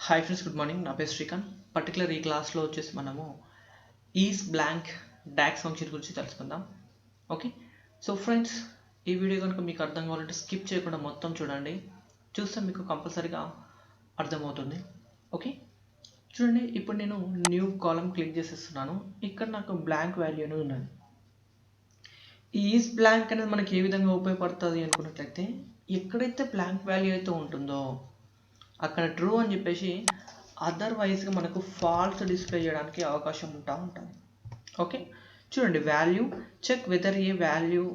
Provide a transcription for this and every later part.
Hi friends, good morning. నా పేరు Srikanth. Particular ఈ క్లాస్లో వచ్చేసి మనము ఈజ్ బ్లాంక్ డాక్స్ ఫంక్షన్ గురించి తెలుసుకుందాం. ఓకే, సో ఫ్రెండ్స్, ఈ వీడియో కనుక మీకు అర్థం కావాలంటే స్కిప్ చేయకుండా మొత్తం చూడండి. చూస్తే మీకు కంపల్సరీగా అర్థమవుతుంది. ఓకే, చూడండి. ఇప్పుడు నేను న్యూ కాలమ్ క్లిక్ చేసేస్తున్నాను. ఇక్కడ నాకు బ్లాంక్ వాల్యూ అనేది ఉన్నది. ఈజ్ బ్లాంక్ అనేది మనకి ఏ విధంగా ఉపయోగపడుతుంది అనుకున్నట్లయితే, ఎక్కడైతే బ్లాంక్ వాల్యూ అయితే ఉంటుందో అక్కడ ట్రూ అని చెప్పేసి అదర్వైజ్గా మనకు ఫాల్స్ డిస్ప్లే చేయడానికి అవకాశం ఉంటుంది. ఓకే, చూడండి. Value check whether a value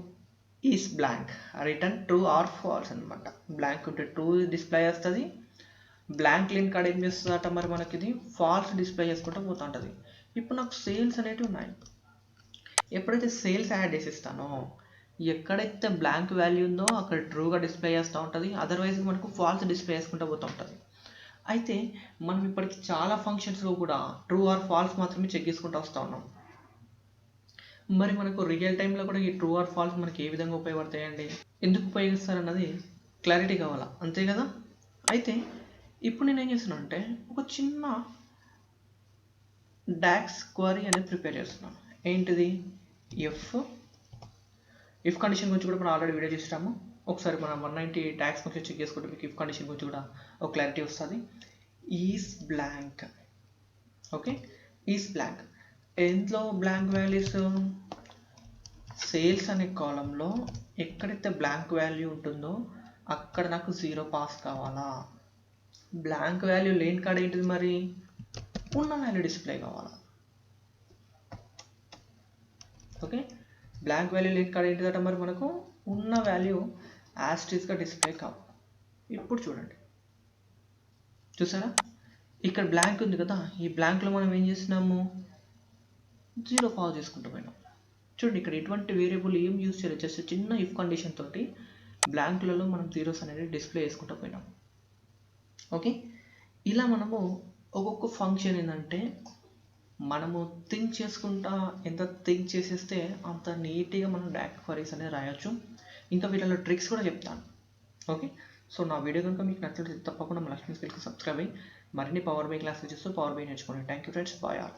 is blank, return true or false అనమాట. బ్లాంక్ ఉంటే ట్రూ డిస్ప్లే చేస్తుంది. బ్లాంక్ లైన్ కాడ ఏం చేస్తుందట, మరి మనకి ఇది ఫాల్స్ డిస్ప్లే చేసుకుంటూ పోతూ ఉంటుంది. ఇప్పుడు నాకు సేల్స్ అనేటివి ఉన్నాయి. ఎప్పుడైతే సేల్స్ యాడ్ చేసిస్తానో ఎక్కడైతే బ్లాంక్ వాల్యూ ఉందో అక్కడ ట్రూగా డిస్ప్లే చేస్తూ ఉంటుంది. అదర్వైజ్ మనకు ఫాల్స్ డిస్ప్లే చేసుకుంటూ పోతూ ఉంటుంది. అయితే మనం ఇప్పటికి చాలా ఫంక్షన్స్లో కూడా ట్రూ ఆర్ ఫాల్స్ మాత్రమే చెక్ చేసుకుంటూ వస్తూ ఉన్నాం. మరి మనకు రియల్ టైంలో కూడా ఈ ట్రూ ఆర్ ఫాల్స్ మనకి ఏ విధంగా ఉపయోగపడతాయండి, ఎందుకు ఉపయోగిస్తారన్నది క్లారిటీ కావాలా, అంతే కదా. అయితే ఇప్పుడు నేను ఏం చేస్తున్నాను అంటే ఒక చిన్న డాక్స్ క్వరీ అనేది ప్రిపేర్ చేస్తున్నాను. ఏంటిది? ఇఫ్ కండిషన్ గురించి కూడా మనం ఆల్రెడీ వీడియో చేసాము. ఒకసారి మనం 190 ట్యాక్స్ ఫంక్షన్ చెక్ చేసుకుంటే మీకు ఇఫ్ కండిషన్ గురించి కూడా ఒక క్లారిటీ వస్తుంది. Is blank. Okay, is blank. ఎందులో బ్లాంక్ వాల్యూస్? సేల్స్ అనే కాలంలో ఎక్కడైతే బ్లాంక్ వాల్యూ ఉంటుందో అక్కడ నాకు 0 పాస్ కావాలా. బ్లాంక్ వాల్యూ లేని కాడ ఏంటిది, మరి ఉన్న వాల్యూ డిస్ప్లే కావాలా. ఓకే, బ్లాంక్ వాల్యూ లేని కాడ ఏంటిదట, మరి మనకు ఉన్న వాల్యూ యాస్టీస్గా డిస్ప్లే కావాలి. ఇప్పుడు చూడండి, చూసారా, ఇక్కడ బ్లాంక్ ఉంది కదా. ఈ బ్లాంక్లో మనం ఏం చేసినాము, 0 పాస్ చేసుకుంటూ పోయినాం. చూడండి, ఇక్కడ ఎటువంటి వేరియబుల్ ఏం యూజ్ చేయలేదు. జస్ట్ చిన్న ఇఫ్ కండిషన్ తోటి బ్లాంక్లలో మనం జీరోస్ అనేది డిస్ప్లే చేసుకుంటూ పోయినాం. ఓకే, ఇలా మనము ఒక్కొక్క ఫంక్షన్ ఏంటంటే మనము థింక్ చేసుకుంటా, ఎంత థింక్ చేసేస్తే అంత నీట్గా మనం డాక్ క్వరీస్ అనేది రాయొచ్చు. ఇంకా వీటిలో ట్రిక్స్ కూడా చెప్తాను. ఓకే, సో నా వీడియో కనుక మీకు నచ్చినట్లయితే తప్పకుండా మన లక్ష్మీ స్కిల్కి సబ్స్క్రైబ్ అయ్యి మరిన్ని పవర్ బై క్లాసెస్ చేస్తూ పవర్ బై నేర్చుకోండి. Thank you friends, bye all.